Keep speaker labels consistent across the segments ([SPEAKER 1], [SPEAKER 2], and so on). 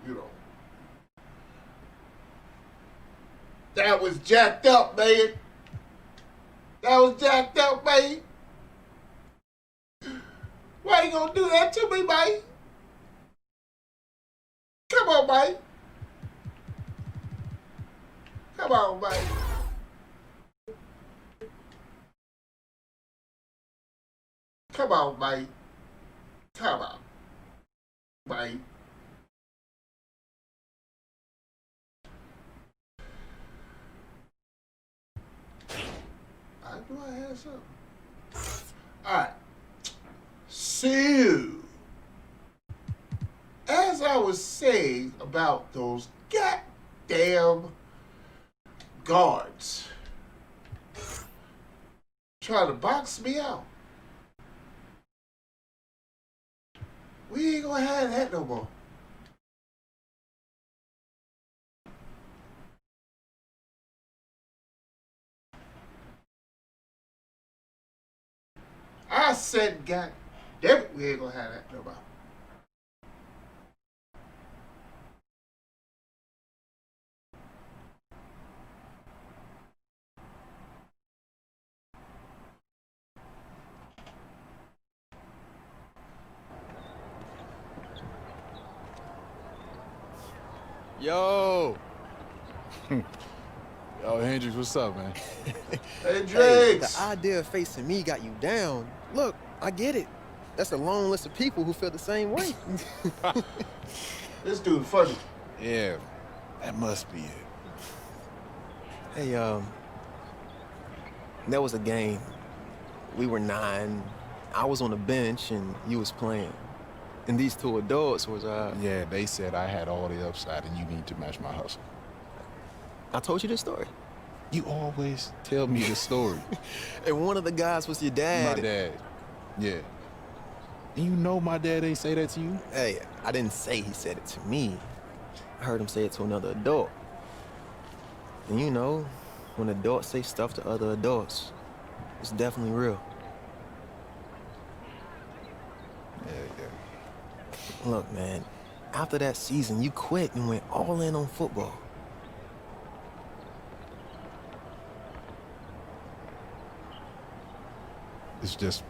[SPEAKER 1] you know. That was jacked up, man. That was jacked up, man. Why you gonna do that to me, man? Come on, man. Come on, man. Come on, man. Come on, man. I knew I had something. All right. So, as I was saying about those goddamn guards trying to box me out, we ain't gonna have that no more. I said, God damn it, we ain't gonna have that no more.
[SPEAKER 2] Yo. Yo, Hendrix, what's up, man?
[SPEAKER 1] Hendrix!
[SPEAKER 3] Hey, the idea of facing me got you down. Look, I get it. That's a long list of people who feel the same way.
[SPEAKER 1] This dude funny.
[SPEAKER 2] Yeah, that must be it.
[SPEAKER 3] Hey, there was a game. We were 9. I was on the bench and you was playing. And these two adults was,
[SPEAKER 2] Yeah, they said I had all the upside and you need to match my hustle.
[SPEAKER 3] I told you this story.
[SPEAKER 2] You always tell me the story.
[SPEAKER 3] And one of the guys was your dad.
[SPEAKER 2] My dad. Yeah. And you know my dad ain't say that to you?
[SPEAKER 3] Hey, I didn't say he said it to me. I heard him say it to another adult. And you know, when adults say stuff to other adults, it's definitely real.
[SPEAKER 2] Yeah.
[SPEAKER 3] Look, man, after that season, you quit and went all in on football.
[SPEAKER 2] It's just...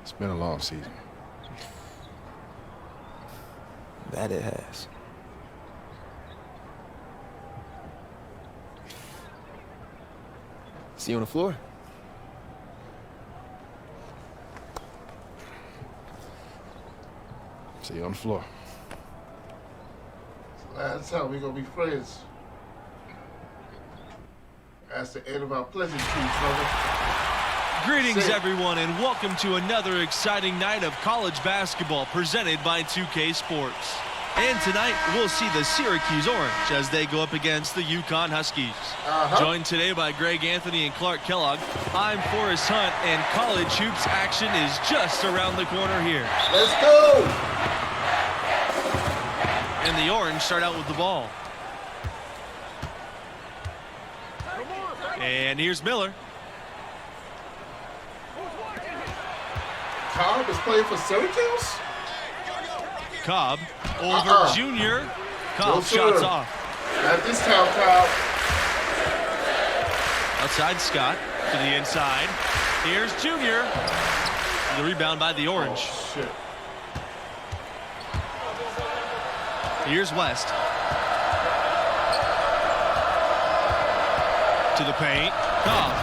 [SPEAKER 2] It's been a long season.
[SPEAKER 3] That it has. See you on the floor?
[SPEAKER 2] See you on the floor.
[SPEAKER 1] Last time we gonna be friends. That's the end of our pleasantries, brother.
[SPEAKER 4] Greetings, everyone, and welcome to another exciting night of college basketball presented by 2K Sports. And tonight, we'll see the Syracuse Orange as they go up against the UConn Huskies. Joined today by Greg Anthony and Clark Kellogg, I'm Forrest Hunt, and college hoops action is just around the corner here.
[SPEAKER 1] Let's go!
[SPEAKER 4] And the Orange start out with the ball. And here's Miller.
[SPEAKER 1] Cobb is playing for Syracuse?
[SPEAKER 4] Cobb over Junior. Cobb shots off.
[SPEAKER 1] Not this time, Cobb.
[SPEAKER 4] Outside Scott to the inside. Here's Junior. The rebound by the Orange.
[SPEAKER 1] Oh, shit.
[SPEAKER 4] Here's West. To the paint. Cobb.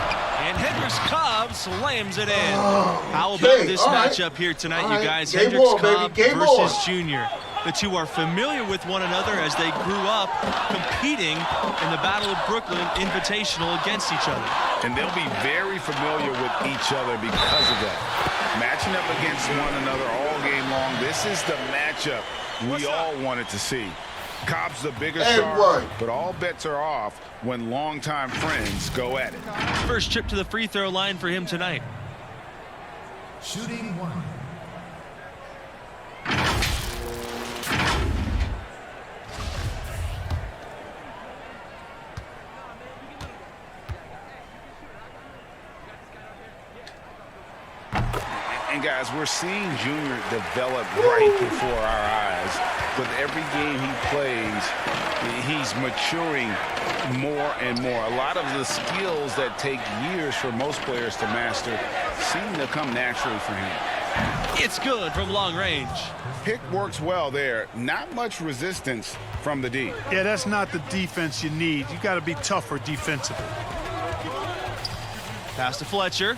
[SPEAKER 4] And Hendrix Cobb slams it in. How about this matchup here tonight, you guys? Hendrix Cobb versus Junior. The two are familiar with one another as they grew up competing in the Battle of Brooklyn Invitational against each other.
[SPEAKER 5] And they'll be very familiar with each other because of that. Matching up against one another all game long, this is the matchup we all wanted to see. Cobb's the bigger star, but all bets are off when longtime friends go at it.
[SPEAKER 4] First trip to the free throw line for him tonight.
[SPEAKER 6] Shooting one.
[SPEAKER 5] And guys, we're seeing Junior develop right before our eyes. With every game he plays, he's maturing more and more. A lot of the skills that take years for most players to master seem to come naturally for him.
[SPEAKER 4] It's good from long range.
[SPEAKER 5] Pick works well there. Not much resistance from the D.
[SPEAKER 6] Yeah, that's not the defense you need. You got to be tougher defensively.
[SPEAKER 4] Pass to Fletcher.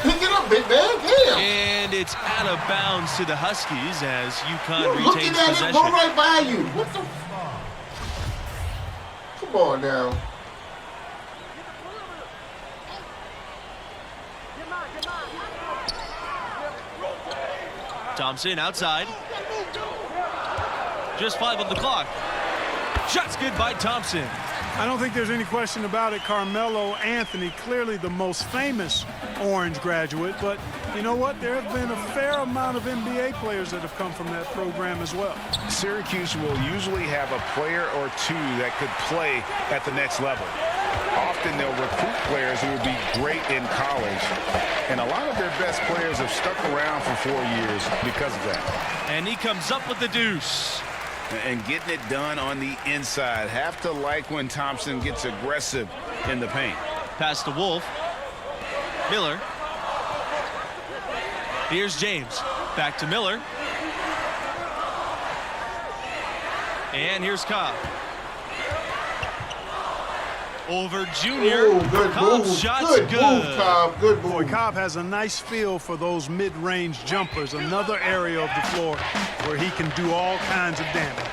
[SPEAKER 1] Pick it up, big man. Damn.
[SPEAKER 4] And it's out of bounds to the Huskies as UConn
[SPEAKER 1] You're looking
[SPEAKER 4] retains
[SPEAKER 1] at
[SPEAKER 4] possession.
[SPEAKER 1] it, go right by you. What the? Come on now.
[SPEAKER 4] Thompson outside. Just 5 on the clock. Shot's good by Thompson.
[SPEAKER 6] I don't think there's any question about it. Carmelo Anthony, clearly the most famous Orange graduate, but you know what? There have been a fair amount of NBA players that have come from that program as well.
[SPEAKER 5] Syracuse will usually have a player or two that could play at the next level. Often they'll recruit players who will be great in college, and a lot of their best players have stuck around for 4 years because of that.
[SPEAKER 4] And he comes up with the deuce.
[SPEAKER 5] And getting it done on the inside. Have to like when Thompson gets aggressive in the paint.
[SPEAKER 4] Pass to Wolf. Miller. Here's James. Back to Miller. And here's Cobb. Over Junior.
[SPEAKER 1] Ooh, good
[SPEAKER 4] Cobb's
[SPEAKER 1] move.
[SPEAKER 4] shot's
[SPEAKER 1] Good move, Cobb. Good move.
[SPEAKER 6] Boy, Cobb has a nice feel for those mid-range jumpers, another area of the floor where he can do all kinds of damage.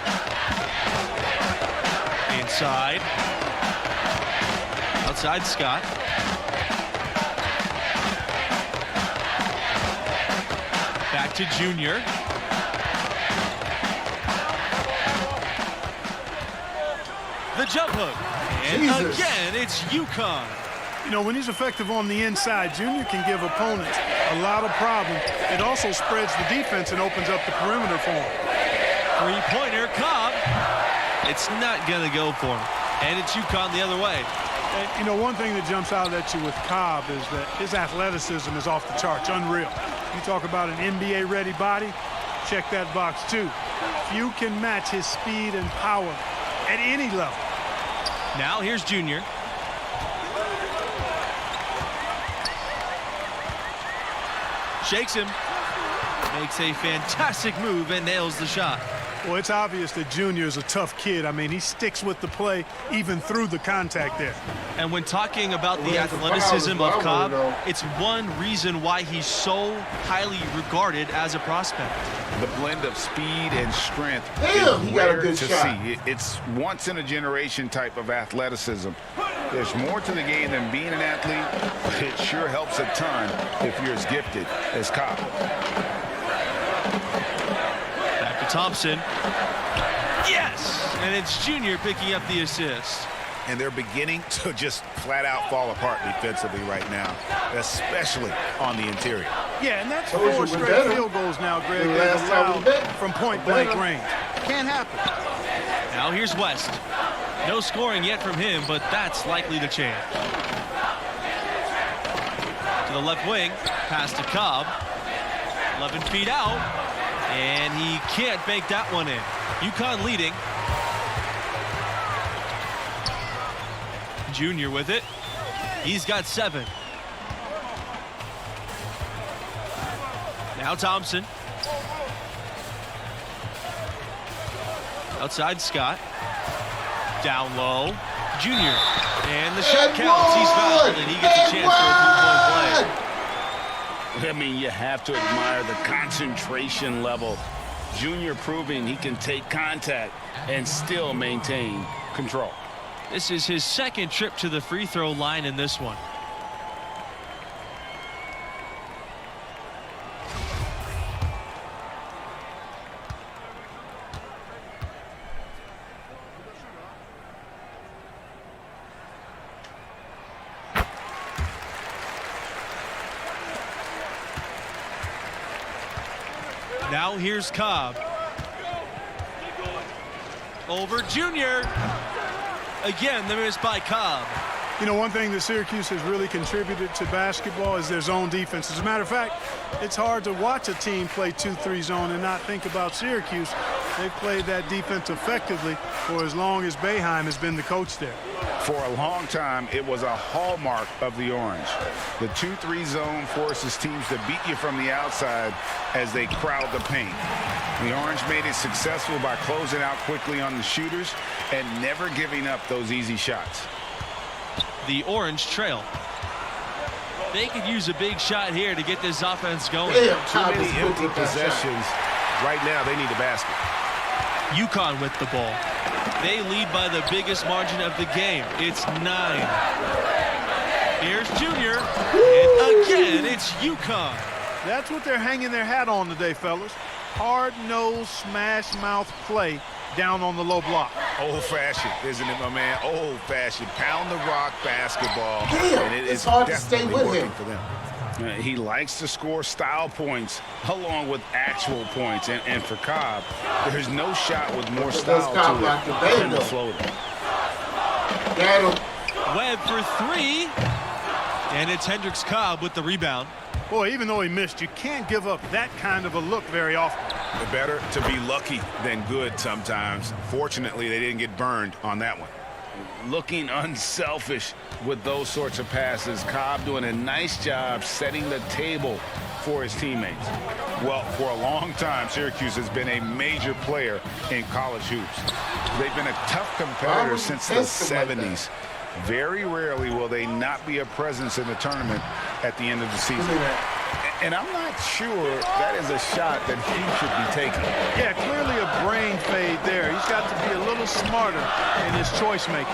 [SPEAKER 4] Inside. Outside Scott. Back to Junior. The jump hook. And
[SPEAKER 1] Jesus.
[SPEAKER 4] again, it's UConn.
[SPEAKER 6] You know, when he's effective on the inside, Junior can give opponents a lot of problems. It also spreads the defense and opens up the perimeter for him.
[SPEAKER 4] Three-pointer, Cobb. It's not going to go for him. And it's UConn the other way.
[SPEAKER 6] And, you know, one thing that jumps out at you with Cobb is that his athleticism is off the charts, unreal. You talk about an NBA-ready body, check that box too. Few can match his speed and power at any level.
[SPEAKER 4] Now here's Junior. Shakes him. Makes a fantastic move and nails the shot.
[SPEAKER 6] Well, it's obvious that Junior is a tough kid. I mean, he sticks with the play even through the contact there.
[SPEAKER 4] And when talking about the
[SPEAKER 1] Well,
[SPEAKER 4] athleticism
[SPEAKER 1] the foul
[SPEAKER 4] of
[SPEAKER 1] is
[SPEAKER 4] Cobb,
[SPEAKER 1] though.
[SPEAKER 4] it's one reason why he's so highly regarded as a prospect.
[SPEAKER 5] The blend of speed and strength
[SPEAKER 1] Damn,
[SPEAKER 5] is
[SPEAKER 1] he got a
[SPEAKER 5] rare
[SPEAKER 1] good
[SPEAKER 5] to
[SPEAKER 1] shot.
[SPEAKER 5] see. It's once-in-a-generation type of athleticism. There's more to the game than being an athlete, but it sure helps a ton if you're as gifted as Cobb.
[SPEAKER 4] Back to Thompson. Yes! And it's Junior picking up the assist.
[SPEAKER 5] And they're beginning to just flat-out fall apart defensively right now, especially on the interior.
[SPEAKER 6] Yeah, and that's
[SPEAKER 1] Told you
[SPEAKER 6] 4
[SPEAKER 1] we're
[SPEAKER 6] straight
[SPEAKER 1] better.
[SPEAKER 6] field goals now, Greg.
[SPEAKER 1] The
[SPEAKER 6] They've
[SPEAKER 1] last time we
[SPEAKER 6] allowed
[SPEAKER 1] bet.
[SPEAKER 6] from point
[SPEAKER 1] Better.
[SPEAKER 6] blank range. Can't happen.
[SPEAKER 4] Now here's West. No scoring yet from him, but that's likely to change. To the left wing, pass to Cobb. 11 feet out, and he can't bank that one in. UConn leading. Junior with it. He's got 7. Now Thompson. Outside Scott. Down low. Junior. And the shot
[SPEAKER 1] And
[SPEAKER 4] counts. He's fouled,
[SPEAKER 1] one!
[SPEAKER 4] and he gets a chance for a 3-point play.
[SPEAKER 5] I mean, you have to admire the concentration level. Junior proving he can take contact and still maintain control.
[SPEAKER 4] This is his second trip to the free throw line in this one. Now here's Cobb. Over Junior. Again, the miss by Cobb.
[SPEAKER 6] You know, one thing that Syracuse has really contributed to basketball is their zone defense. As a matter of fact, it's hard to watch a team play 2-3 zone and not think about Syracuse. They've played that defense effectively for as long as Boeheim has been the coach there.
[SPEAKER 5] For a long time, it was a hallmark of the Orange. The 2-3 zone forces teams to beat you from the outside as they crowd the paint. The Orange made it successful by closing out quickly on the shooters and never giving up those easy shots.
[SPEAKER 4] The Orange trail. They could use a big shot here to get this offense going.
[SPEAKER 1] Damn,
[SPEAKER 7] Too
[SPEAKER 1] Cobb
[SPEAKER 7] many
[SPEAKER 1] is good
[SPEAKER 7] empty
[SPEAKER 1] with that shot.
[SPEAKER 7] possessions. Right now, they need a basket.
[SPEAKER 4] UConn with the ball. They lead by the biggest margin of the game. It's 9. Here's Junior. And again, it's UConn.
[SPEAKER 6] That's what they're hanging their hat on today, fellas. Hard-nosed, smash-mouth play down on the low block.
[SPEAKER 5] Old-fashioned, isn't it, my man? Old-fashioned, pound-the-rock basketball.
[SPEAKER 1] Damn,
[SPEAKER 5] And it
[SPEAKER 1] it's
[SPEAKER 5] is
[SPEAKER 1] hard to stay
[SPEAKER 5] definitely
[SPEAKER 1] with
[SPEAKER 5] working
[SPEAKER 1] him.
[SPEAKER 5] for them. He likes to score style points along with actual points. And for Cobb, there's no shot with more style
[SPEAKER 1] Cobb
[SPEAKER 5] to
[SPEAKER 1] like the
[SPEAKER 5] it than the
[SPEAKER 1] Bengals.
[SPEAKER 5] floater.
[SPEAKER 1] Got him.
[SPEAKER 4] Webb for 3. And it's Hendricks Cobb with the rebound.
[SPEAKER 6] Boy, even though he missed, you can't give up that kind of a look very often.
[SPEAKER 5] Better to be lucky than good sometimes. Fortunately, they didn't get burned on that one. Looking unselfish with those sorts of passes. Cobb doing a nice job setting the table for his teammates. Well, for a long time, Syracuse has been a major player in college hoops. They've been a tough competitor since the 70s. Very rarely will they not be a presence in the tournament at the end of the season. And I'm not sure that is a shot that he should be taking.
[SPEAKER 6] Yeah, clearly a brain fade there. He's got to be a little smarter in his choice making.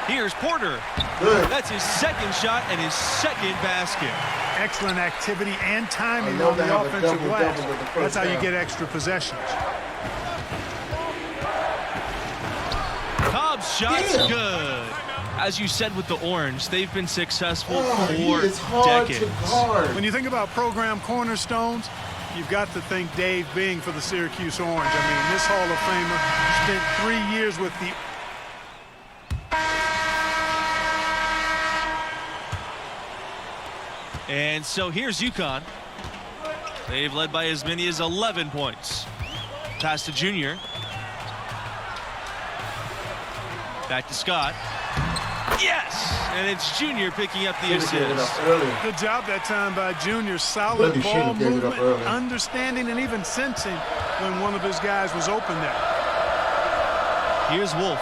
[SPEAKER 4] Here's Porter.
[SPEAKER 1] Good.
[SPEAKER 4] That's his second shot and his second basket.
[SPEAKER 6] Excellent activity and timing
[SPEAKER 1] I know
[SPEAKER 6] on
[SPEAKER 1] they
[SPEAKER 6] the
[SPEAKER 1] have a
[SPEAKER 6] offensive
[SPEAKER 1] double-double
[SPEAKER 6] glass.
[SPEAKER 1] with the
[SPEAKER 6] That's
[SPEAKER 1] first
[SPEAKER 6] how you
[SPEAKER 1] half.
[SPEAKER 6] get extra possessions.
[SPEAKER 4] Cobb's shot's
[SPEAKER 1] Damn.
[SPEAKER 4] good. As you said with the Orange, they've been successful
[SPEAKER 1] He
[SPEAKER 4] for
[SPEAKER 1] is hard
[SPEAKER 4] decades.
[SPEAKER 1] to guard.
[SPEAKER 6] When you think about program cornerstones, you've got to think Dave Bing for the Syracuse Orange. I mean, this Hall of Famer spent 3 years with the
[SPEAKER 4] And so here's UConn. They've led by as many as 11 points. Pass to Junior. Back to Scott. Yes! And it's Junior picking up the
[SPEAKER 1] Should've given it
[SPEAKER 4] assist.
[SPEAKER 1] up earlier.
[SPEAKER 6] good job that time by Junior. Solid
[SPEAKER 1] Really
[SPEAKER 6] ball
[SPEAKER 1] should've given it up
[SPEAKER 6] movement,
[SPEAKER 1] early.
[SPEAKER 6] understanding and even sensing when one of his guys was open there.
[SPEAKER 4] Here's Wolf.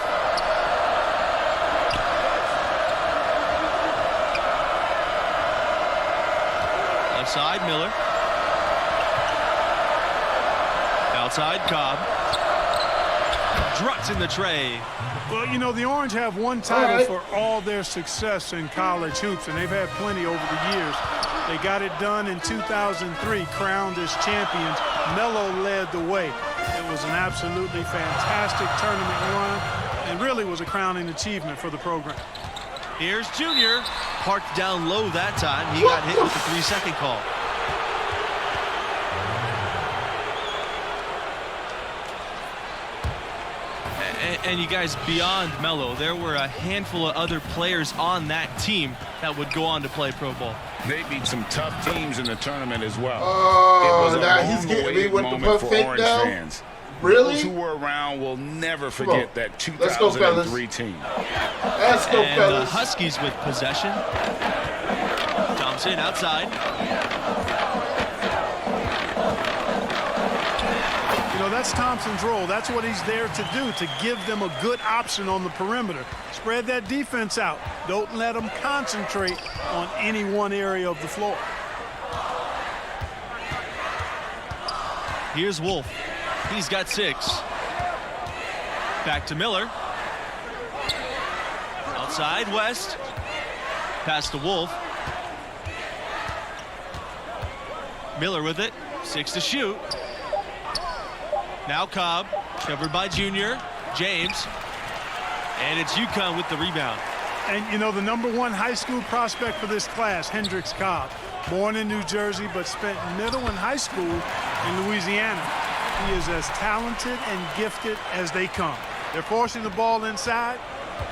[SPEAKER 4] Left side, Miller. Outside, Cobb. Druts in the tray.
[SPEAKER 6] Well, you know, the Orange have one title
[SPEAKER 1] right.
[SPEAKER 6] for all their success in college hoops, and they've had plenty over the years. They got it done in 2003, crowned as champions. Melo led the way. It was an absolutely fantastic tournament run, and really was a crowning achievement for the program.
[SPEAKER 4] Here's Junior. Parked down low that time. He got hit with the 3-second call. And you guys, beyond Melo, there were a handful of other players on that team that would go on to play pro ball.
[SPEAKER 5] They beat some tough teams in the tournament as well.
[SPEAKER 1] Oh,
[SPEAKER 5] it was a
[SPEAKER 1] now he's getting me
[SPEAKER 5] long-awaited
[SPEAKER 1] with the
[SPEAKER 5] moment
[SPEAKER 1] pump
[SPEAKER 5] for
[SPEAKER 1] fake
[SPEAKER 5] Orange
[SPEAKER 1] now?
[SPEAKER 5] fans.
[SPEAKER 1] Really?
[SPEAKER 5] Those who were around will never
[SPEAKER 1] on.
[SPEAKER 5] forget that
[SPEAKER 1] Let's go,
[SPEAKER 5] 2003 team.
[SPEAKER 1] Let's go,
[SPEAKER 4] And the
[SPEAKER 1] fellas.
[SPEAKER 4] Huskies with possession. Thompson outside.
[SPEAKER 6] You know, that's Thompson's role. That's what he's there to do, to give them a good option on the perimeter. Spread that defense out. Don't let them concentrate on any one area of the floor.
[SPEAKER 4] Here's Wolf. He's got 6. Back to Miller. Outside, West. Pass to Wolf. Miller with it. 6 to shoot. Now Cobb, covered by Junior. James. And it's UConn with the rebound.
[SPEAKER 6] And, you know, the #1 high school prospect for this class, Hendricks Cobb, born in New Jersey but spent middle and high school in Louisiana. He is as talented and gifted as they come. They're forcing the ball inside.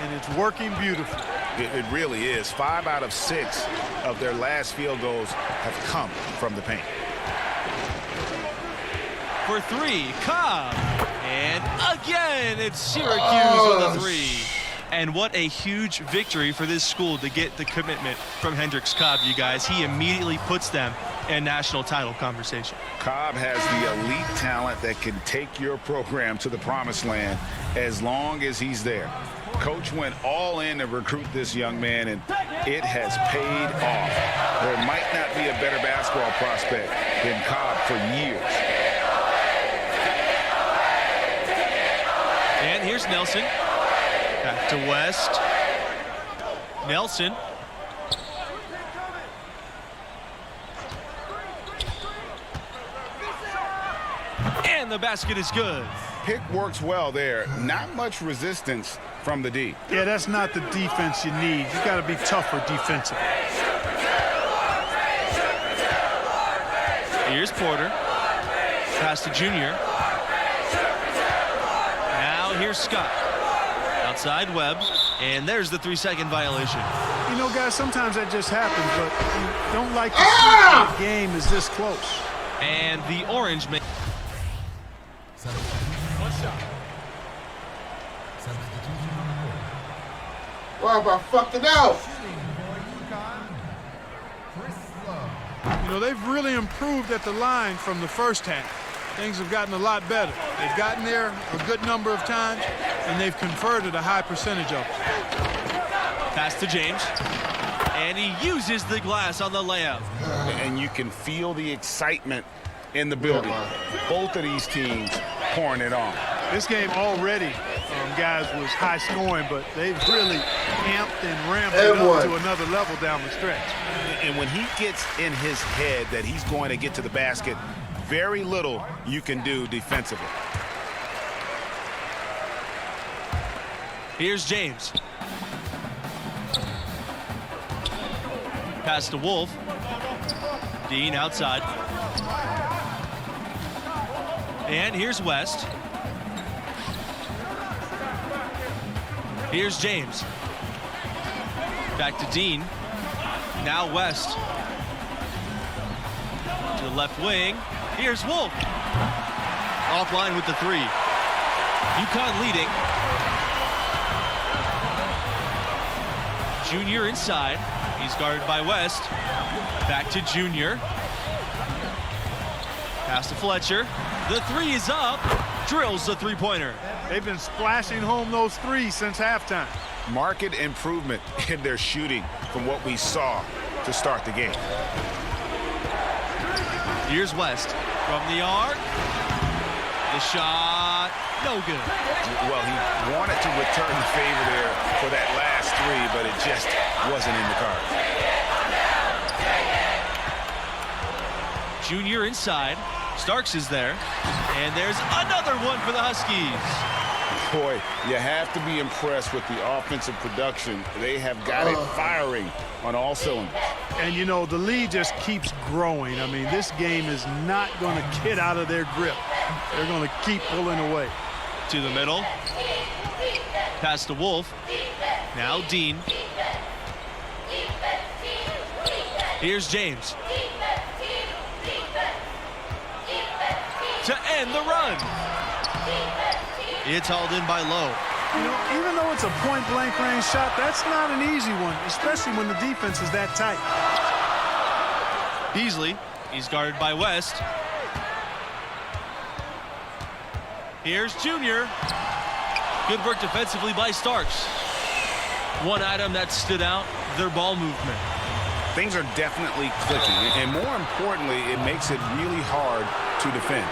[SPEAKER 6] and it's working beautifully.
[SPEAKER 5] It really is. 5 out of 6 of their last field goals have come from the paint.
[SPEAKER 4] For 3, Cobb. And again, it's Syracuse with a 3. And what a huge victory for this school to get the commitment from Hendrix Cobb, you guys. He immediately puts them in national title conversation.
[SPEAKER 5] Cobb has the elite talent that can take your program to the promised land as long as he's there. Coach went all in to recruit this young man, and it has paid off. There might not be a better basketball prospect than Cobb for years.
[SPEAKER 4] And here's Nelson. Back to West. Nelson. And the basket is good.
[SPEAKER 5] Pick works well there. Not much resistance from the D.
[SPEAKER 6] Yeah, that's not the defense you need. You got to be tougher defensively.
[SPEAKER 4] Here's Porter. Pass to Junior. Now here's Scott. Outside Webb. And there's the 3-second violation.
[SPEAKER 6] You know, guys, sometimes that just happens, but you don't like to see the game is this close.
[SPEAKER 4] And the Orange man.
[SPEAKER 1] Why have I fucked it out?
[SPEAKER 6] You know, they've really improved at the line from the first half. Things have gotten a lot better. They've gotten there a good number of times, and they've converted a high percentage of it.
[SPEAKER 4] Pass to James. And he uses the glass on the layup.
[SPEAKER 5] And you can feel the excitement in the building. Both of these teams pouring it on.
[SPEAKER 6] This game already, guys, was high scoring, but they've really amped and ramped it up to another level down the stretch.
[SPEAKER 5] And when he gets in his head that he's going to get to the basket, very little you can do defensively.
[SPEAKER 4] Here's James. Pass to Wolf. Dean outside. And here's West. Here's James. Back to Dean. Now West. To the left wing. Here's Wolf. Offline with the 3. UConn leading. Junior inside. He's guarded by West. Back to Junior. Pass to Fletcher. The 3 is up. Drills the 3-pointer.
[SPEAKER 6] They've been splashing home those 3s since halftime.
[SPEAKER 5] Marked improvement in their shooting from what we saw to start the game.
[SPEAKER 4] Here's West from the arc. The shot, no good.
[SPEAKER 5] Well, he wanted to return the favor there for that last 3, but it just wasn't in the cards.
[SPEAKER 4] Junior inside. Starks is there. And there's another one for the Huskies.
[SPEAKER 5] Boy, you have to be impressed with the offensive production. They have got it firing on all cylinders.
[SPEAKER 6] And, you know, the lead just keeps growing. I mean, this game is not going to get out of their grip. They're going to keep pulling away.
[SPEAKER 4] To the middle. Pass to Wolf. Now Dean. Here's James. To end the run. It's hauled in by Lowe.
[SPEAKER 6] You know, even though it's a point-blank range shot, that's not an easy one, especially when the defense is that tight.
[SPEAKER 4] Beasley, he's guarded by West. Here's Junior. Good work defensively by Starks. One item that stood out, their ball movement.
[SPEAKER 5] Things are definitely clicking, and more importantly, it makes it really hard to defend.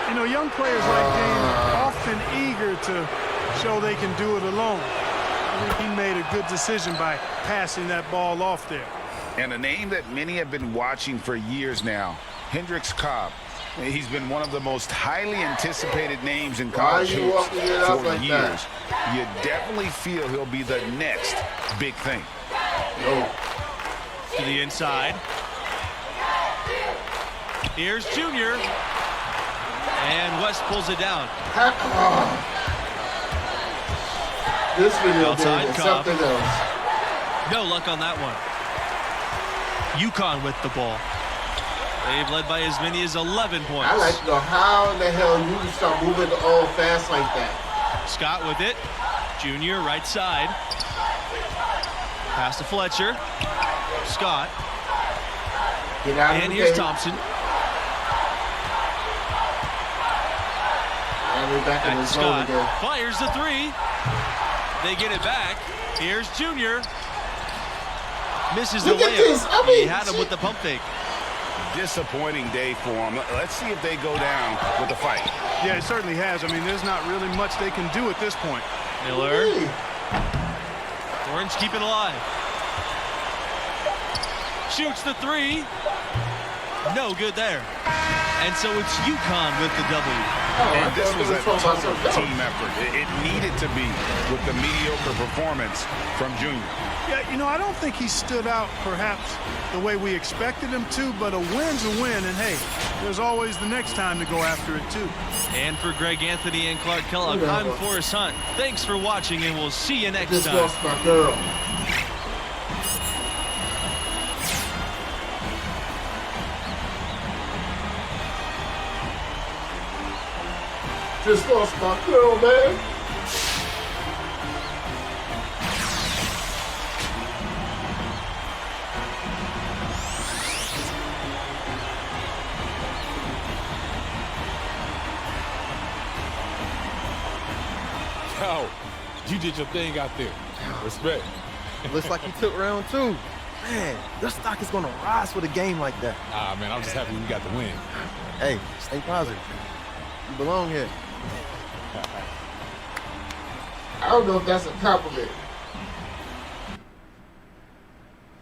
[SPEAKER 6] You know, young players like Dean are often eager to show they can do it alone. I think he made a good decision by passing that ball off there.
[SPEAKER 5] And a name that many have been watching for years now, Hendrix Cobb. He's been one of the most highly anticipated names in college hoops for years. You definitely feel he'll be the next big thing.
[SPEAKER 4] To the inside. Here's Junior. And West pulls it down.
[SPEAKER 1] This video
[SPEAKER 4] Outside,
[SPEAKER 1] is
[SPEAKER 4] Cobb.
[SPEAKER 1] something else.
[SPEAKER 4] No luck on that one. UConn with the ball. They've led by as many as 11 points.
[SPEAKER 1] I like to know how in the hell you can start moving the ball fast like that.
[SPEAKER 4] Scott with it. Junior, right side. Pass to Fletcher. Scott.
[SPEAKER 1] Get out of
[SPEAKER 4] And
[SPEAKER 1] the
[SPEAKER 4] here's
[SPEAKER 1] game.
[SPEAKER 4] Thompson.
[SPEAKER 1] And we're back in
[SPEAKER 4] Back
[SPEAKER 1] the
[SPEAKER 4] to
[SPEAKER 1] zone
[SPEAKER 4] Scott.
[SPEAKER 1] again.
[SPEAKER 4] Fires the three. They get it back. Here's Junior. Misses the
[SPEAKER 1] Look at
[SPEAKER 4] layup.
[SPEAKER 1] this. I
[SPEAKER 4] He
[SPEAKER 1] mean,
[SPEAKER 4] had him with the pump fake.
[SPEAKER 5] Disappointing day for them. Let's see if they go down with a fight.
[SPEAKER 6] Yeah, it certainly has. I mean, there's not really much they can do at this point.
[SPEAKER 4] Miller.
[SPEAKER 1] Really?
[SPEAKER 4] Orange keep it alive. Shoots the three. No good there. And so it's UConn with the W.
[SPEAKER 5] And this was a
[SPEAKER 1] talking about
[SPEAKER 5] total
[SPEAKER 1] something else.
[SPEAKER 5] team effort. It needed to be with the mediocre performance from Junior.
[SPEAKER 6] Yeah, you know, I don't think he stood out perhaps the way we expected him to, but a win's a win, and hey, there's always the next time to go after it too.
[SPEAKER 4] And for Greg Anthony and Clark Kellogg, I'm Forrest Hunt. Thanks for watching, and we'll see you next
[SPEAKER 1] Just
[SPEAKER 4] time.
[SPEAKER 1] lost my girl. Just lost my girl, man.
[SPEAKER 2] Yo, you did your thing out there. Respect.
[SPEAKER 3] Looks like he took round 2. Man, your stock is gonna rise with a game like that.
[SPEAKER 2] Ah, man, I'm just happy we got the win.
[SPEAKER 3] Hey, stay positive. You belong here.
[SPEAKER 1] I don't know if that's a compliment.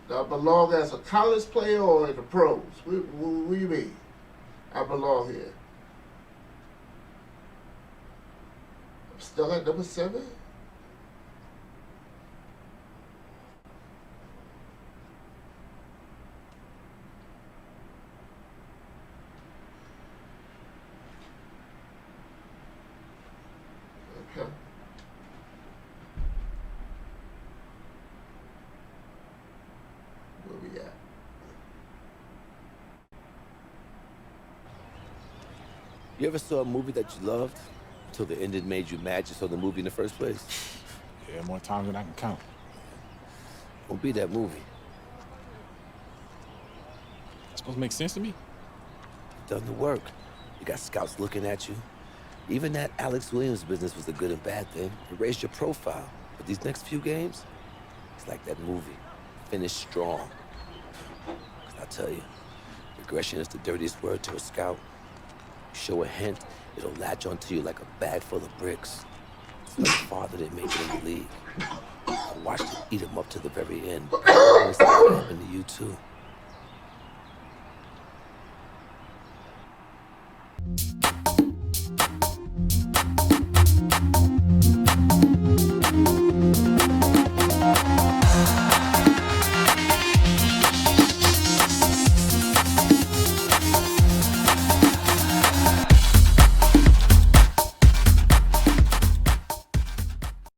[SPEAKER 1] Do I belong as a college player or in the pros? What do you mean? I belong here. I'm still at number 7? Okay. Where we at?
[SPEAKER 8] You ever saw a movie that you loved until the ending made you mad you saw the movie in the first place?
[SPEAKER 2] Yeah, more times than I can count.
[SPEAKER 8] Won't be that movie.
[SPEAKER 2] It's supposed to make sense to me?
[SPEAKER 8] Done the work. You got scouts looking at you. Even that Alex Williams business was a good and bad thing. It raised your profile. But these next few games, it's like that movie. Finish strong. 'Cause I'll tell you, regression is the dirtiest word to a scout. You show a hint, it'll latch onto you like a bag full of bricks. It's like father didn't make it in the league. I watched him eat him up to the very end. It's gonna happen to you too.